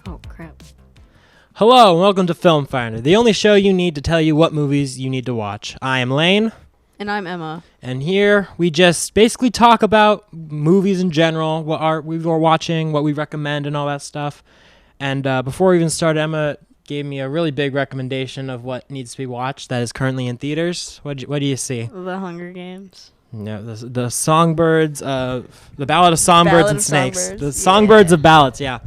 Oh, crap. Hello, and welcome to Film Finder, the only show you need to tell you what movies you need to watch. I am Lane, And I'm Emma. and here we just basically talk about movies in general, what art we were watching, what we recommend, and all that stuff. And before we even started, Emma gave me a really big recommendation of what needs to be watched that is currently in theaters. What do you see? The Hunger Games. No, the Songbirds of the Ballad of Songbirds Ballad and of Snakes. Songbirds, The Songbirds yeah. of Ballads. Yeah.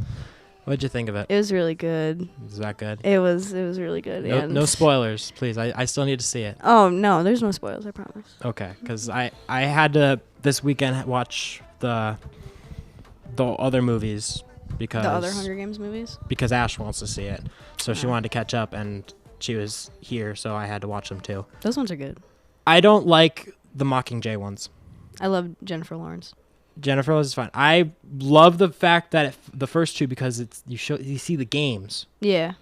What'd you think of it? It was really good. Is that good? It was really good. No, and no spoilers, please. I still need to see it. Oh, no, there's no spoilers, I promise. Okay, because I had to this weekend watch the other movies because The other Hunger Games movies? because Ash wants to see it, so she Oh. wanted to catch up, and she was here, so I had to watch them too. Those ones are good. I don't like the Mockingjay ones. I love Jennifer Lawrence. Jennifer is fine. I love the fact that the first two because it's you see the games. Yeah.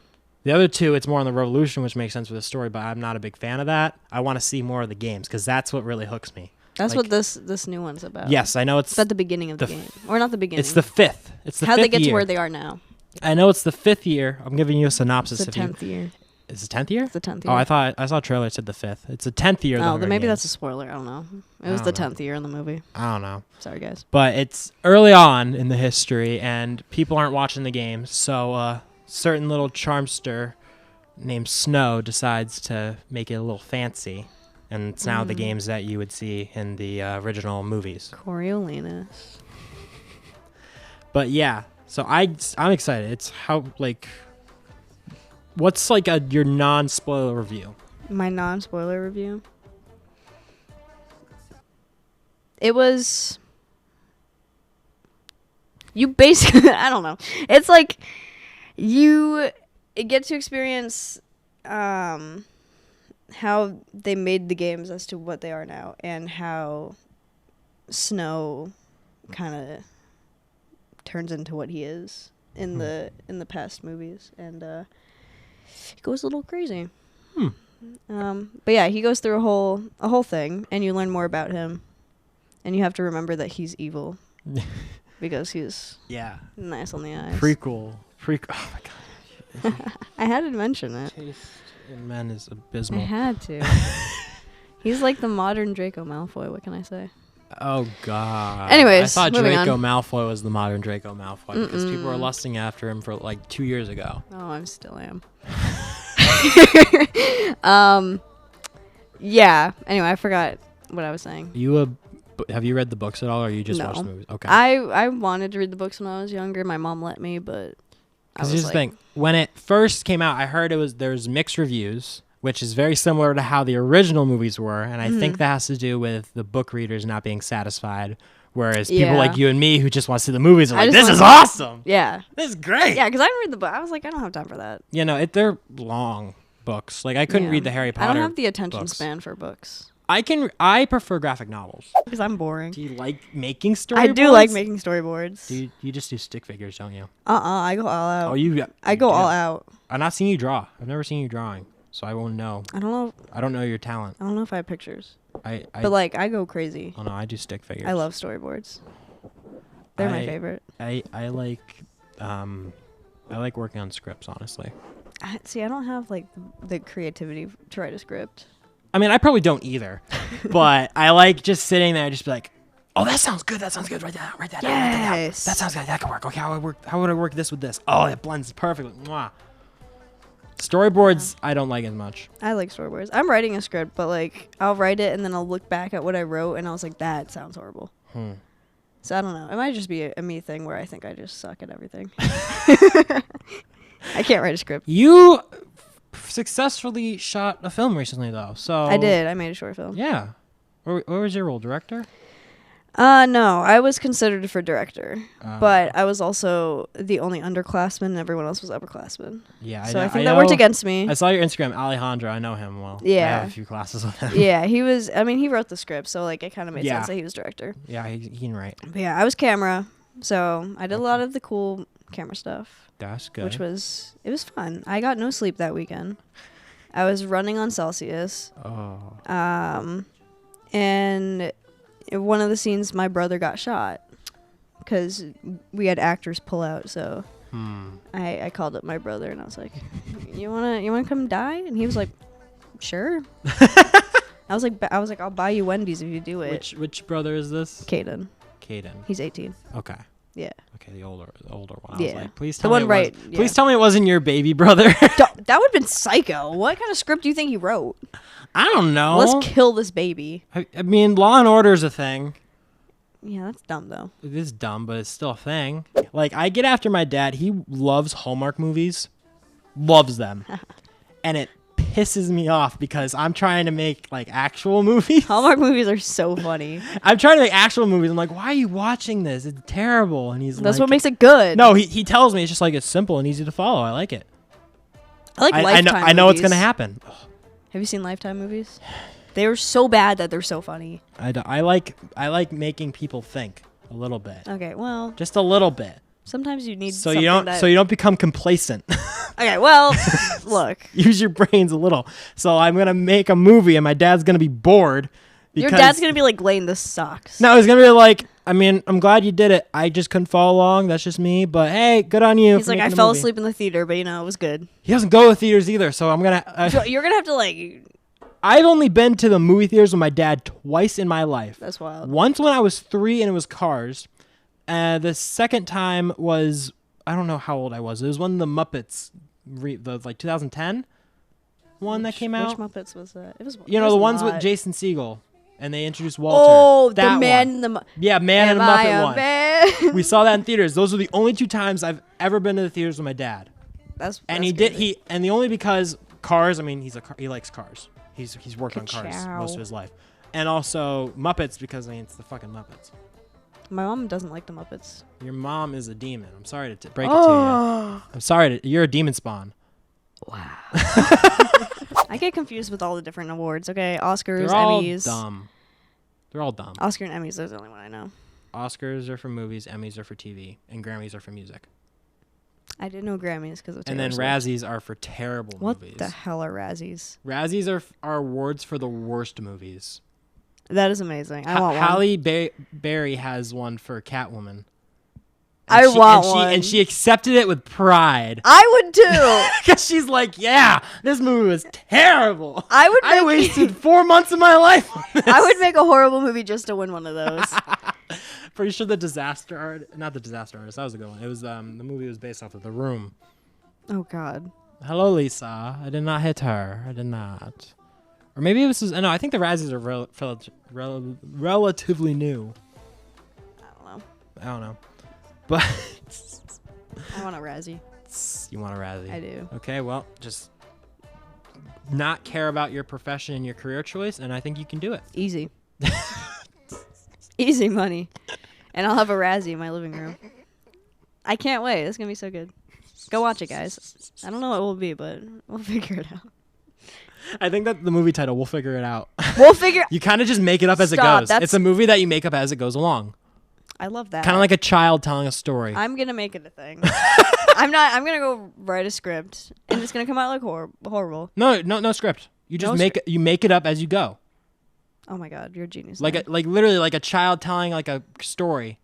The other two, it's more on the Revolution, which makes sense with the story, but I'm not a big fan of that. I want to see more of the games because that's what really hooks me. That's Like- what this new one's about. Yes, I know It's at the beginning of the game. Or not the beginning. It's the fifth. It's the How'd fifth they get year. to where they are now? I know it's the fifth year. I'm giving you a synopsis. It's the if you 10th year. Is it 10th year? It's the 10th Oh, year. I saw a trailer that said the fifth. It's the 10th year. Of the Oh, Hunger then maybe that's a Games. spoiler. I don't know. It I was the don't know. 10th year in the movie. I don't know, Sorry, guys. but it's early on in the history, and people aren't watching the games. So a certain little charmster named Snow decides to make it a little fancy, and it's now the games that you would see in the original movies. Coriolanus. But yeah, so I'm excited. It's how what's your non-spoiler review? My non-spoiler review. It was... You basically... I don't know. It's like you get to experience how they made the games as to what they are now, and how Snow kind of turns into what he is in the past movies, and he goes a little crazy. But yeah, he goes through a whole thing, and you learn more about him, and you have to remember that he's evil because he's Yeah. nice on the eyes. Prequel. Oh my god. I had to mention it. Taste in men is I abysmal. had to. He's like the modern Draco Malfoy. What can I say? Oh god. Anyways, I thought moving Draco on. Malfoy was the modern Draco Malfoy because people were Mm-mm. lusting after him for 2 years ago. Oh, I still am. Yeah. Anyway, I forgot what I was saying. Have you read the books at all, or you just No. watched the movies? Okay. I wanted to read the books when I was younger. My mom let me, but I Because was here's the like, thing: when it first came out, I heard there's mixed reviews, which is very similar to how the original movies were, and I think that has to do with the book readers not being satisfied. Whereas people Yeah. like you and me who just want to see the movies are I like, just "This is want- awesome! yeah, This is great!" yeah. Because I didn't read the book. I was like, I don't have time for that. You know, they're long books. I couldn't Yeah. read the Harry Potter. I don't have the attention books. span for books I prefer graphic novels. because I'm boring. Do you like making storyboards? I do like making storyboards. You just do stick figures, don't you? I go all out. Oh, you. I go all out. I've not seen you draw. I've never seen you drawing, so I won't know. I don't know. I don't know your talent. I don't know if I have pictures, I but like I go crazy. oh no, I do stick figures. I love storyboards. They're my I- favorite. I like working on scripts, honestly. See, I don't have like the creativity to write a script. I mean, I probably don't either, but I like just sitting there, and just be like, "Oh, that sounds good. That sounds good. Write that down. Write that down. Write that down. Yes. That sounds good. That could work. Okay, how would I work this with this? Oh, it blends perfectly. Mwah." Storyboards, I don't like as much. I like storyboards. I'm writing a script, but like I'll write it and then I'll look back at what I wrote and I was like, that sounds horrible. So I don't know. It might just be a me thing where I think I just suck at everything. I can't write a script. You successfully shot a film recently, though. So I did. I made a short film. Yeah. Where was your role? Director? No, I was considered for director, Uh, but I was also the only underclassman and everyone else was upperclassmen. Yeah. So I think know- that worked against me. I saw your Instagram, Alejandro. I know him well. I Yeah. have a few classes with him. Yeah, he was, I mean, he wrote the script, so like it kind of made Yeah. sense that he was director. Yeah, he can write. But yeah, I was camera, so I did a lot of the cool camera stuff, That's good. which was, it was fun. I got no sleep that weekend. I was running on Celsius. Oh. And in one of the scenes, my brother got shot because we had actors pull out. So I called up my brother and I was like, "You wanna come die?" And he was like, "Sure." I was like, "I'll buy you Wendy's if you do it." Which brother is this? Caden. Caden. He's 18. Okay. Yeah. Okay, the older one. I Yeah. was like, please The tell one me right- it was, yeah. please tell me it wasn't your baby brother. That would have been psycho. What kind of script do you think he wrote? I don't know. Let's kill this baby. I mean, Law and Order is a thing. Yeah, that's dumb though. It is dumb, but it's still a thing. Like, I get after my dad. He loves Hallmark movies. Loves them. And it pisses me off because I'm trying to make, like, actual movies. Hallmark movies are so funny. I'm trying to make actual movies. I'm like, why are you watching this? It's terrible. And he's That's like, what makes it good. No, he tells me it's just like it's simple and easy to follow. I like it. I like I Lifetime know what's movies. gonna happen. Have you seen Lifetime movies? They were so bad that they're so funny. I like making people think a little bit, Okay, well, just a little bit, sometimes you need so something you don't become complacent. Okay, well, look. Use your brains a little. So I'm gonna make a movie, and my dad's gonna be bored. Your dad's going to be like, Lane, this sucks. No, he's gonna be like, I mean, I'm glad you did it. I just couldn't follow along. That's just me. But hey, good on you. He's like, I fell asleep in the theater, but, it was good. He doesn't go to theaters either, so I'm gonna. So you're going to have to, like... I've only been to the movie theaters with my dad twice in my life. That's wild. Once when I was 3 and it was Cars. The second time was, I don't know how old I was. It was when the Muppets, the like 2010 one that came out. Which Muppets was that? It was. The ones with lot. Jason Segel, and they introduced Walter. Oh, that the man one. in the. Mu- Yeah, Man in Am the I Muppet a one. man? We saw that in theaters. Those are the only 2 times I've ever been to the theaters with my dad. That's And crazy. and the only because Cars. I mean, he likes cars. He's worked on cars Ka-chow. most of his life, and also Muppets because it's the fucking Muppets. My mom doesn't like the Muppets. Your mom is a demon. I'm sorry to break it to you. I'm sorry. You're a demon spawn. Wow. I get confused with all the different awards. Okay, Oscars, They're all Emmys. dumb. They're all dumb. Oscar and Emmys. Those are the only one I know. Oscars are for movies, Emmys are for TV, and Grammys are for music. I did know Grammys because of And Taylor then Swift. Razzies are for terrible What movies. the hell are Razzies? Razzies are awards for the worst movies. That is amazing. I want one. Halle Berry has one for Catwoman. I want one. And she accepted it with pride. I would too. Because she's like, yeah, this movie was terrible. I wasted 4 months of my life on this. I would make a horrible movie just to win one of those. Pretty sure not the Disaster Artist. That was a good one. It was the movie was based off of The Room. Oh God. Hello, Lisa. I did not hit her. I did not. Or maybe this was. No, I think the Razzies are relatively new. I don't know. But I want a Razzie. you want a Razzie? I do. Okay, well, just not care about your profession and your career choice, and I think you can do it. Easy. Easy money. And I'll have a Razzie in my living room. I can't wait. It's going to be so good. Go watch it, guys. I don't know what it will be, but we'll figure it out. I think that the movie title, We'll Figure It Out. We'll figure... You kind of just make it up as it Stop, goes. that's- It's a movie that you make up as it goes along. I love that. Kind of like a child telling a story. I'm going to make it a thing. I'm going to go write a script, and it's going to come out like horrible. No script. You just make it up as you go. Oh my God, you're a genius. Like man. literally like a child telling like a story.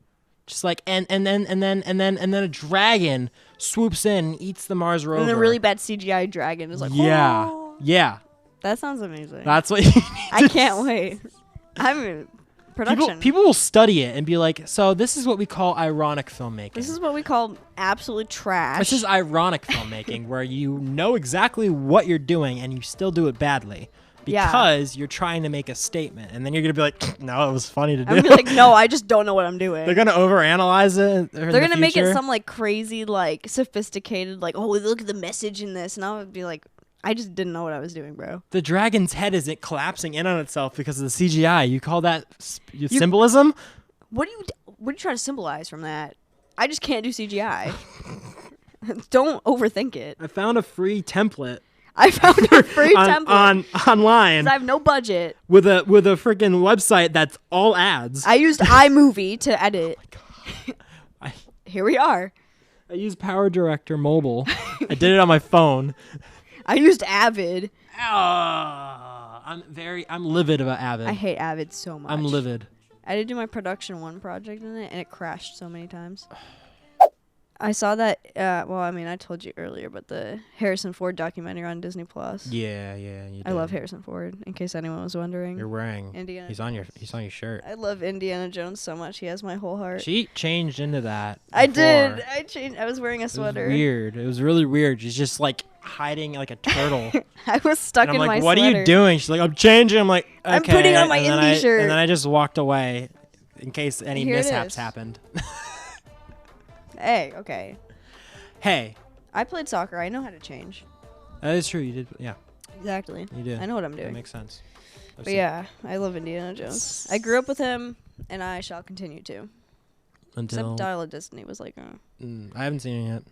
Just like and then a dragon swoops in and eats the Mars rover. And a really bad CGI dragon is like, yeah. "Oh." Yeah. That sounds amazing. That's what you need I to can't wait. I'm production. People will study it and be like, so this is what we call ironic filmmaking. This is what we call absolute trash. This is ironic filmmaking where you know exactly what you're doing and you still do it badly. Because you're trying to make a statement, and then you're gonna be like, "No, it was funny to do." I'm gonna be like, "No, I just don't know what I'm doing." They're gonna overanalyze it. They're gonna make it some like crazy, like sophisticated, like, "Oh, look at the message in this," and I'll be like, "I just didn't know what I was doing, bro." The dragon's head isn't collapsing in on itself because of the CGI. You call that symbolism? What do you try to symbolize from that? I just can't do CGI. Don't overthink it. I found a free template. I found a free template online. 'cause I have no budget. With a freaking website that's all ads. I used iMovie to edit. I Here we are. used Power Director Mobile. I did it on my phone. I used Avid. Ah. I'm livid about Avid. I hate Avid so much. I'm livid. I did do my production 1 project in it, and it crashed so many times. I saw that. Well, I mean, I told you earlier, but the Harrison Ford documentary on Disney Plus. Yeah, you I love Harrison Ford. In case anyone was wondering, You're wearing. Indiana. He's on your shirt. I love Indiana Jones so much. He has my whole heart. She changed into that. I before. did. I changed. I was wearing a It was sweater. weird. It was really weird. She's just like hiding like a turtle. I was stuck And I'm in like, my what sweater. are you doing? She's like, I'm changing. I'm like, okay. I'm putting on my And then indie shirt. And then I just walked away in case any Here it mishaps is. happened. Hey, okay. Hey, I played soccer. I know how to change. that is true. You did. Yeah, Exactly. you did. I know what I'm That doing. makes sense. I've But seen- yeah, I love Indiana Jones. I grew up with him, and I shall continue to. Until Except Dial of Destiny was like, I haven't seen it yet.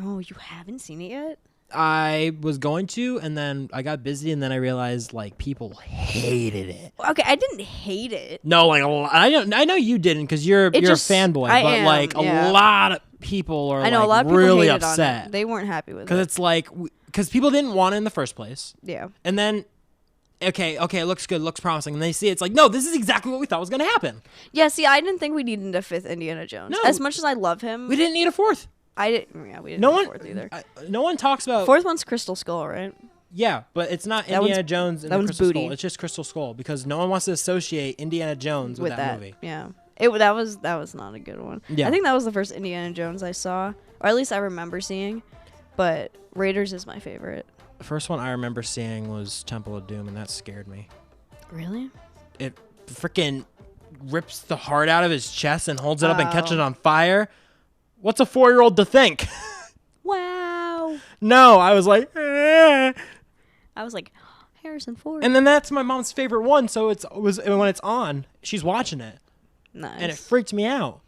oh, you haven't seen it yet? I was going to, and then I got busy, and then I realized like people hated it. Okay, I didn't hate it. No, like a lot. I know you didn't because you're just- a fanboy, I but am, like yeah. a lot of people are I know like a lot of people really hated on upset it. They weren't happy with because it. it's like because people didn't want it in the first place, Yeah. and then okay, it looks good, looks promising, and they see it's like no, this is exactly what we thought was gonna happen. Yeah, see, I didn't think we needed a 5th Indiana Jones. No. As much as I love him, We didn't need a fourth. I didn't. Yeah, we didn't No need one, a 4th either. no one talks about 4th one's Crystal Skull, right? Yeah, but it's not That Indiana one's- Jones and that the one's Crystal booty. Skull. It's just Crystal Skull because no one wants to associate Indiana Jones with that movie. Yeah. That was not a good one. Yeah. I think that was the first Indiana Jones I saw, or at least I remember seeing. But Raiders is my favorite. The first one I remember seeing was Temple of Doom, and that scared me. Really? It freaking rips the heart out of his chest and holds it up and catches Oh. it on fire. What's a 4-year-old to think? Wow. No, I was like, eh. I was like, Harrison Ford. And then that's my mom's favorite one, so it was when it's on, she's watching it, nice. and it freaked me out.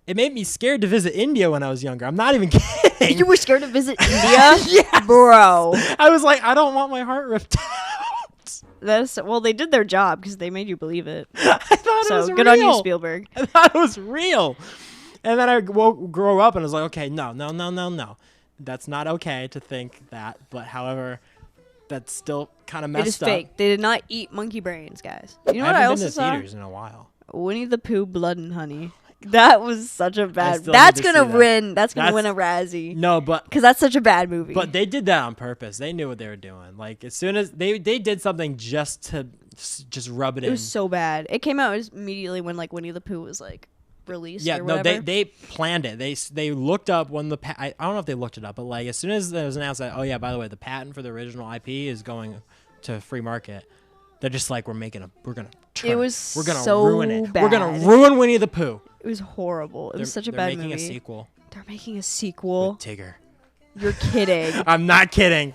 It made me scared to visit India when I was younger. I'm not even kidding. You were scared to visit India? Yes. Bro. I was like, I don't want my heart ripped out. Well, they did their job because they made you believe it. I thought it was So real. good on you, Spielberg. I thought it was real. And then I grew up and I was like, okay, no. That's not okay to think that. But however, that's still kind of messed It is up. fake. They did not eat monkey brains, guys. You know I what I haven't also been to saw? theaters in a while. Winnie the Pooh, Blood and Honey. That was such a bad. still That's need to gonna see that. win. That's gonna That's- win a Razzie. No, but Because that's such a bad movie. they did that on purpose. They knew what they were doing. Like as soon as they did something just to just rub it it in. was so bad. It came out immediately when like Winnie the Pooh was like released. Yeah, or no, whatever. they planned it. They looked up when I don't know if they looked it up, but like as soon as it was announced that, oh yeah, by the way, the patent for the original IP is going to free market, they're just like we're gonna It was we're gonna so ruin it. We're gonna bad. ruin Winnie the Pooh. It was horrible. It was such a They're bad making movie. a sequel They're making a sequel. with Tigger. You're kidding. I'm not kidding.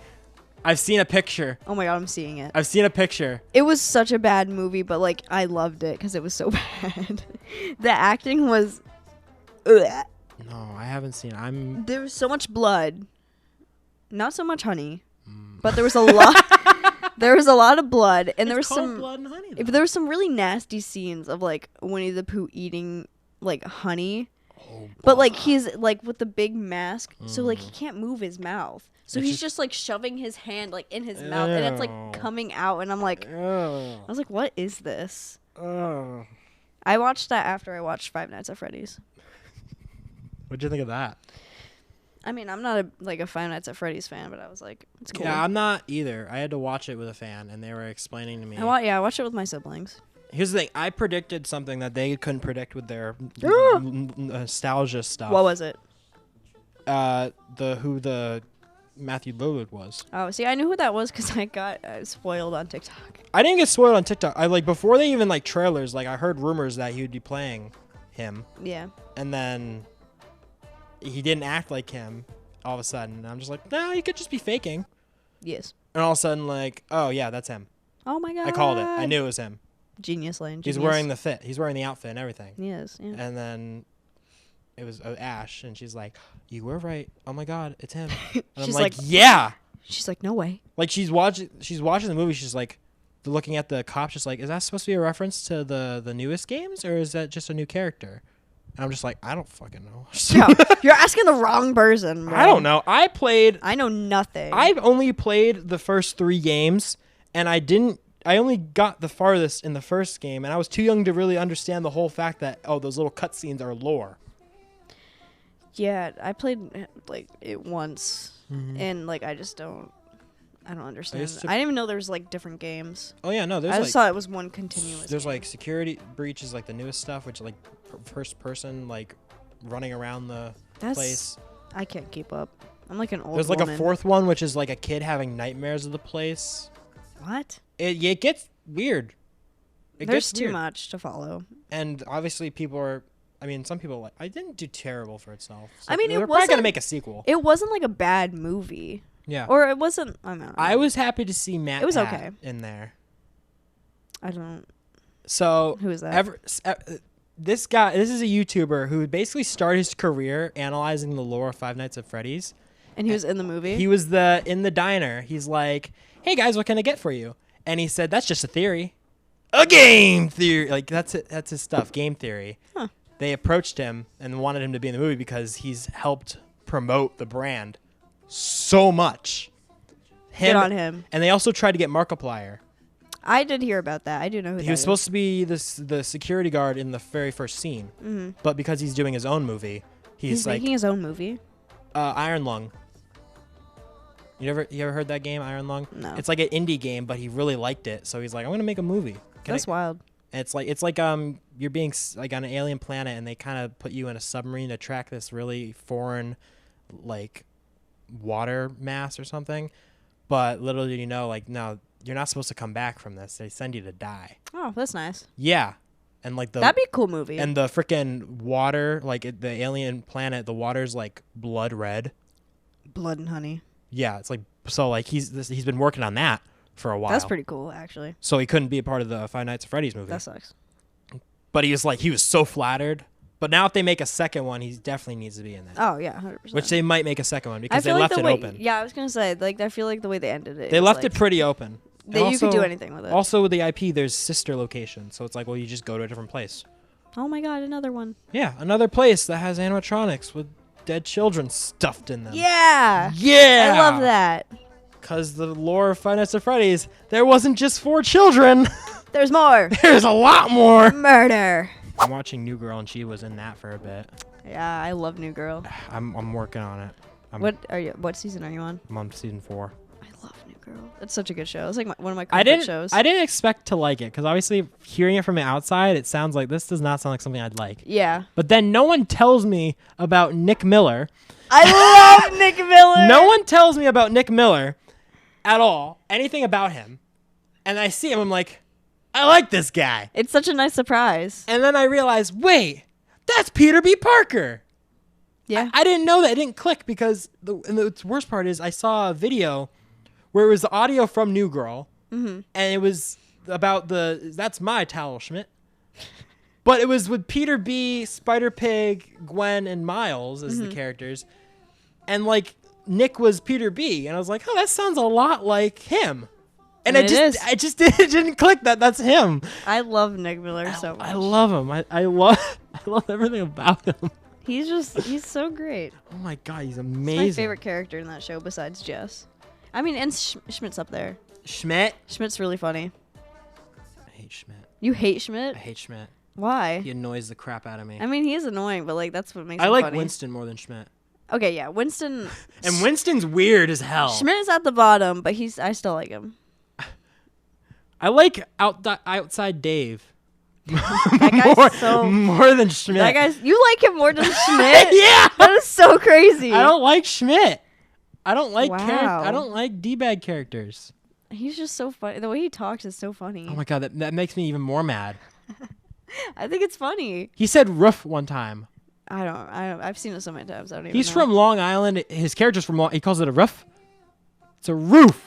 I've seen a picture. Oh my god, I'm seeing it. I've seen a picture. It was such a bad movie, but like I loved it because it was so bad. The acting was. Ugh. No, I haven't seen. There was so much blood, not so much honey, Mm. but there was a lot. There was a lot of blood, and there was It's called some. Blood and Honey. If there was some really nasty scenes of like Winnie the Pooh eating like honey, Oh, but like he's like with the big mask, so like Mm. he can't move his mouth. So It's he's just- just like shoving his hand like in his mouth, and it's like Ew. coming out, and I'm like, Oh, I was like, what is this? oh. I watched that after I watched Five Nights at Freddy's. What'd you think of that? I mean, I'm not a Five Nights at Freddy's fan, but I was like, it's cool. Yeah, I'm not either. I had to watch it with a fan, and they were explaining to me. I watched it with my siblings. Here's the thing: I predicted something that they couldn't predict with their nostalgia stuff. What was it? Who the Matthew Lillard was. Oh, see, I knew who that was because I got spoiled on TikTok. I didn't get spoiled on TikTok. I like before they even like trailers. Like I heard rumors that he would be playing him, Yeah. and then he didn't act like him. All of a sudden, and I'm just like, no, he could just be faking. Yes. And all of a sudden, like, oh yeah, that's him. Oh my god. I called it. I knew it was him. Genius, Lane. He's wearing the fit. He's wearing the outfit and everything. Yes. Yeah. And then it was Ash, and she's like, "You were right. Oh my God, it's him." And I'm She's like, like- "Yeah." She's like, no way. Like she's watching the movie. She's like, looking at the cops, just like, "Is that supposed to be a reference to the newest games, or is that just a new character?" And I'm just like, I don't fucking know. No, you're asking the wrong person. Bro. I don't know. I know nothing. I've I've only played the first 3 games, and I only got the farthest in the first game, and I was too young to really understand the whole fact that those little cutscenes are lore. Yeah, I played like it once, Mm-hmm. and like I don't understand. used to- I didn't even know there was like different games. Oh yeah, no, there's I like just thought it was one continuous. there's game. like Security Breach is like the newest stuff, which is like first person like running around the place. I can't keep up. I'm like an old. There's like woman. a fourth one, which is like a kid having nightmares of the place. What? It gets weird. There's gets too weird. much to follow. And obviously people are. I mean, some people like. I didn't do terrible for itself. So I mean, they're it probably gonna wasn't- make a sequel. It wasn't like a bad movie, Yeah. or it wasn't. I don't know. I was happy to see Matt. It was Pat okay. in there. I don't. So Who is that? this guy. This is a YouTuber who basically started his career analyzing the lore of Five Nights at Freddy's. And he was in the movie. He was in the diner. He's like, "Hey guys, what can I get for you?" And he said, "That's just a theory, a game theory." Like that's it. That's his stuff. Game theory. Huh. They approached him and wanted him to be in the movie because he's helped promote the brand so much. Good on him. And they also tried to get Markiplier. I did hear about that. I do know who He was supposed to be the security guard in the very first scene, Mm-hmm. but because he's doing his own movie, He's like making his own movie. Iron Lung. You ever heard that game, Iron Lung? No. It's like an indie game, but he really liked it, so he's like, I'm gonna make a movie. That's wild. It's like you're being like on an alien planet, and they kind of put you in a submarine to track this really foreign, like, water mass or something. But little did you know, like, no, you're not supposed to come back from this. They send you to die. Oh, that's nice. Yeah, and like That'd be a cool movie. and the freaking water, like the alien planet, the water's like blood red. Blood and Honey. Yeah, it's like so like he's been working on that for a while. That's pretty cool, actually. So he couldn't be a part of the Five Nights at Freddy's movie. That sucks. But he was so flattered. But now if they make a second one, he definitely needs to be in that. Oh yeah, 100%. Which they might make a second one I because they feel like left the it way, open. Yeah, I was gonna say like I feel like the way they ended it. They was, left like, it pretty open. That And you could do also- anything with it. Also with the IP, there's sister locations, so it's like, well, you just go to a different place. Oh my god, another one. Yeah, another place that has animatronics with dead children stuffed in them. Yeah. Yeah. I love that. Because the lore of Five Nights at Freddy's, there wasn't just 4 children. There's more. There's a lot more. Murder. I'm watching New Girl, and she was in that for a bit. Yeah, I love New Girl. I'm working on it. What season are you on? I'm on season 4. I love New Girl. It's such a good show. It's like one of my I comfort shows. didn't expect to like it because obviously hearing it from the outside, it sounds like this does not sound like something I'd like. Yeah. But then no one tells me about Nick Miller. I love Nick Miller. No one tells me about Nick Miller at all, anything about him. And I see him, I'm like, I like this guy. It's such a nice surprise. And then I realize, wait, that's Peter B. Parker. Yeah. I didn't know that. It didn't click because the worst part is I saw a video where it was the audio from New Girl, and it was about that's my Towel Schmidt. But it was with Peter B., Spider-Pig, Gwen, and Miles as the characters. And, like, Nick was Peter B. And I was like, oh, that sounds a lot like him. And And it I just didn't click that that's him. I love Nick Miller so much. I love him. I love everything about him. He's so great. Oh, my God, he's He's amazing. my favorite character in that show besides Jess. I mean, and Schmidt's up there. Schmidt. Schmidt's really funny. I hate Schmidt. You hate I Schmidt? hate Schmidt. Why? He annoys the crap out of me. I mean, he is annoying, but like that's what makes I him like funny. Winston more than Schmidt. Okay, yeah, Winston. And Winston's weird as hell. Schmidt is at the bottom, but I still like him. I like outside Dave. That guy's more, so. more than Schmidt. That guy's. You like him more than Schmidt? Yeah. That is so crazy. I don't like Schmidt. I don't like Wow. I don't like D-bag characters. He's just so funny. The way he talks is so funny. Oh my God, that makes me even more mad. I think it's funny. He said roof one time. I've seen it so many times. I don't even. He's know. from Long Island. His character's from Long. He calls it a roof. It's a roof.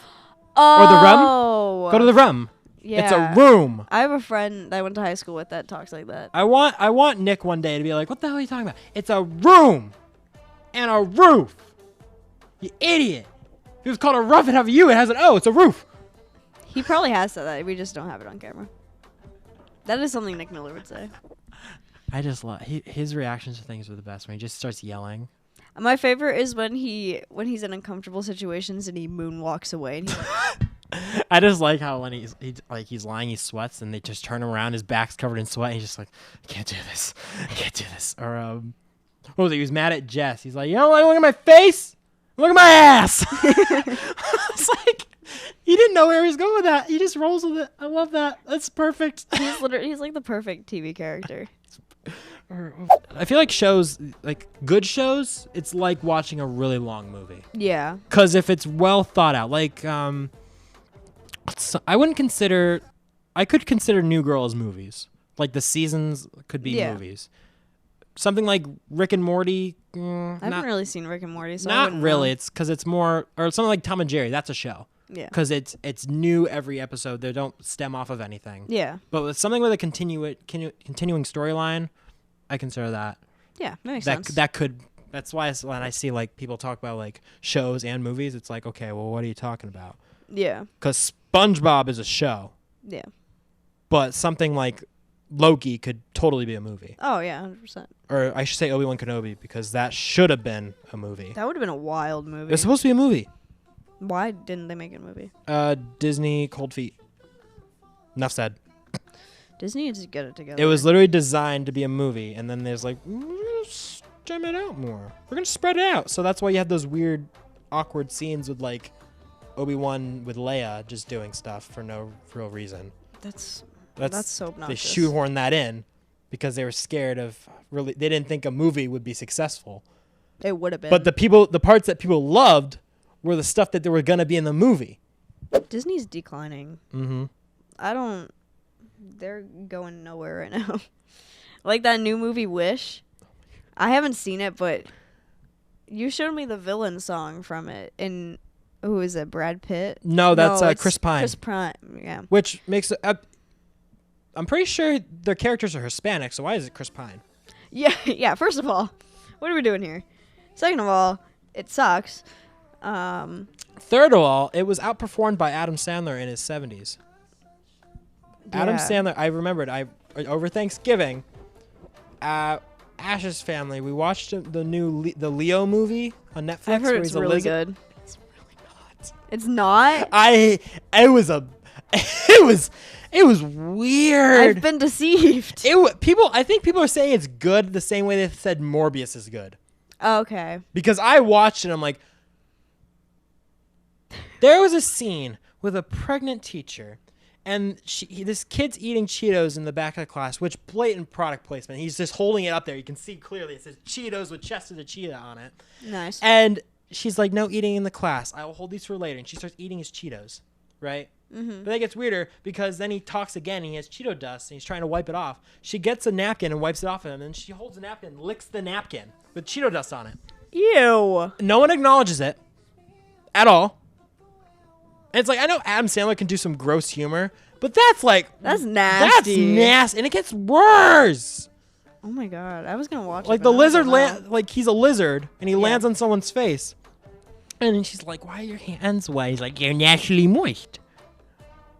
Oh. the rum? Go to the rum. Yeah. It's a room. I have a friend that I went to high school with that talks like that. I want Nick one day to be like, what the hell are you talking about? It's a room and a roof. You idiot. If it was called a roof, it'd have a U. It has an O. It's a roof. He probably has said that. We just don't have it on camera. That is something Nick Miller would say. I just love his reactions to things are the best when he just starts yelling. My favorite is when he's in uncomfortable situations and he moonwalks away and he's like, I just like how when he's lying, he sweats, and they just turn him around, his back's covered in sweat, and he's just like, I can't do this. I can't do this. Or what was it? He was mad at Jess. He's like, you don't like look at my face? Look at my ass. It's like he didn't know where he was going with that. He just rolls with it. I love that. That's perfect. He's like the perfect TV character. I feel like shows, like good shows, it's like watching a really long movie. Yeah. Because if it's well thought out, like I could consider New Girl as movies. Like the seasons could be movies. Something like Rick and Morty. I haven't really seen Rick and Morty, so not really. Know. It's because it's more, or something like Tom and Jerry. That's a show. Yeah. Because it's new every episode. They don't stem off of anything. Yeah. But with something with a continuing storyline, I consider that. Yeah, that makes sense. That's why when I see like people talk about like shows and movies, it's like, okay, well, what are you talking about? Yeah. Because SpongeBob is a show. Yeah. But something like Loki could totally be a movie. Oh, yeah, 100%. Or I should say Obi-Wan Kenobi, because that should have been a movie. That would have been a wild movie. It's supposed to be a movie. Why didn't they make it a movie? Disney cold feet. Enough said. Disney needs to get it together. It was literally designed to be a movie, and then there's like, we're going to stem it out more. We're going to spread it out. So that's why you have those weird, awkward scenes with like Obi-Wan with Leia just doing stuff for no real reason. That's so obnoxious. They shoehorned that in because they were scared of they didn't think a movie would be successful. It would have been. But the parts that people loved were the stuff that they were going to be in the movie. Disney's declining. Mm-hmm. They're going nowhere right now. Like that new movie Wish. I haven't seen it, but you showed me the villain song from it. And who is it? Brad Pitt? No, that's Chris Pine. Chris Pine, yeah. Which makes it... I'm pretty sure their characters are Hispanic, so why is it Chris Pine? Yeah. First of all, what are we doing here? Second of all, it sucks. Third of all, it was outperformed by Adam Sandler in his 70s. Yeah. Adam Sandler, I remembered, over Thanksgiving, Ash's family, we watched the Leo movie on Netflix. I've heard it's really good. It's really not. It's not? It was weird. I've been deceived. I think people are saying it's good the same way they said Morbius is good. Okay. Because I watched it, I'm like, there was a scene with a pregnant teacher, and this kid's eating Cheetos in the back of the class, which blatant product placement. He's just holding it up there. You can see clearly it says Cheetos with chest of the cheetah on it. Nice. And she's like, no eating in the class. I will hold these for later. And she starts eating his Cheetos, right? Mm-hmm. But that gets weirder because then he talks again. And he has Cheeto dust, and he's trying to wipe it off. She gets a napkin and wipes it off him, and she holds the napkin, licks the napkin with Cheeto dust on it. Ew. No one acknowledges it at all. And it's like, I know Adam Sandler can do some gross humor, but that's nasty. That's nasty, and it gets worse. Oh my god, I was gonna watch. Like the lizard, he's a lizard, and he lands on someone's face, and then she's like, "Why are your hands wet?" He's like, "You're naturally moist."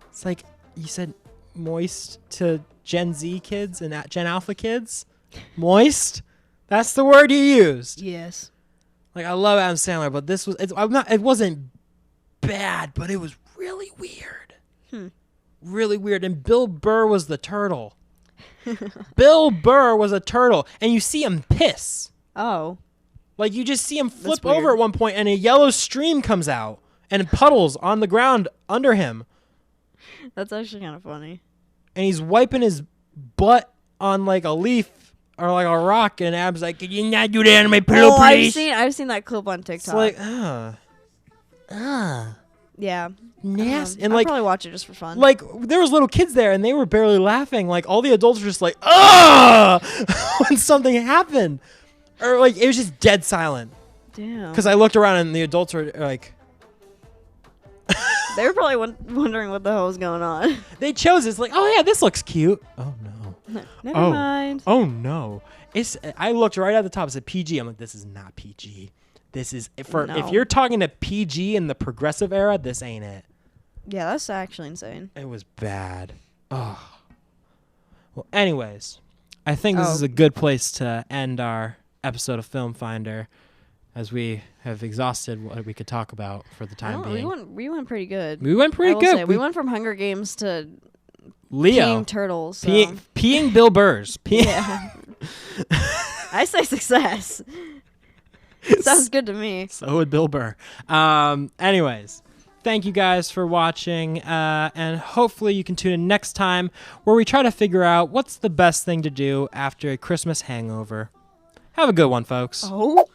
It's like you said, moist to Gen Z kids and Gen Alpha kids. Moist. That's the word you used. Yes. Like I love Adam Sandler, but this was it wasn't bad, but it was really weird. Really weird. And Bill Burr was the turtle. Bill Burr was a turtle, and you see him piss. Oh. Like you just see him flip over at one point, and a yellow stream comes out and puddles on the ground under him. That's actually kind of funny. And he's wiping his butt on like a leaf or like a rock, and Ab's like, "Can you not do that on my pillow, please?" I've seen that clip on TikTok. It's like, yeah. Nasty. And I'll probably watch it just for fun. Like there was little kids there, and they were barely laughing. Like all the adults were just like, when something happened, or like it was just dead silent. Damn. Because I looked around, and the adults were like. They were probably wondering what the hell was going on. They chose this like, oh yeah, this looks cute. Oh no. Never mind. Oh no. I looked right at the top. It said PG. I'm like, this is not PG. This is if you're talking to PG in the progressive era, this ain't it. Yeah, that's actually insane. It was bad. Oh. Well, anyways, I think this is a good place to end our episode of Film Finder. as we have exhausted what we could talk about for the time being. We went pretty good. We went I pretty will good. say, we went from Hunger Games to Leo. peeing turtles. So. Peeing Bill Burrs. Yeah. I say success. Sounds good to me. So would Bill Burr. Anyways, thank you guys for watching, and hopefully you can tune in next time where we try to figure out what's the best thing to do after a Christmas hangover. Have a good one, folks. Oh.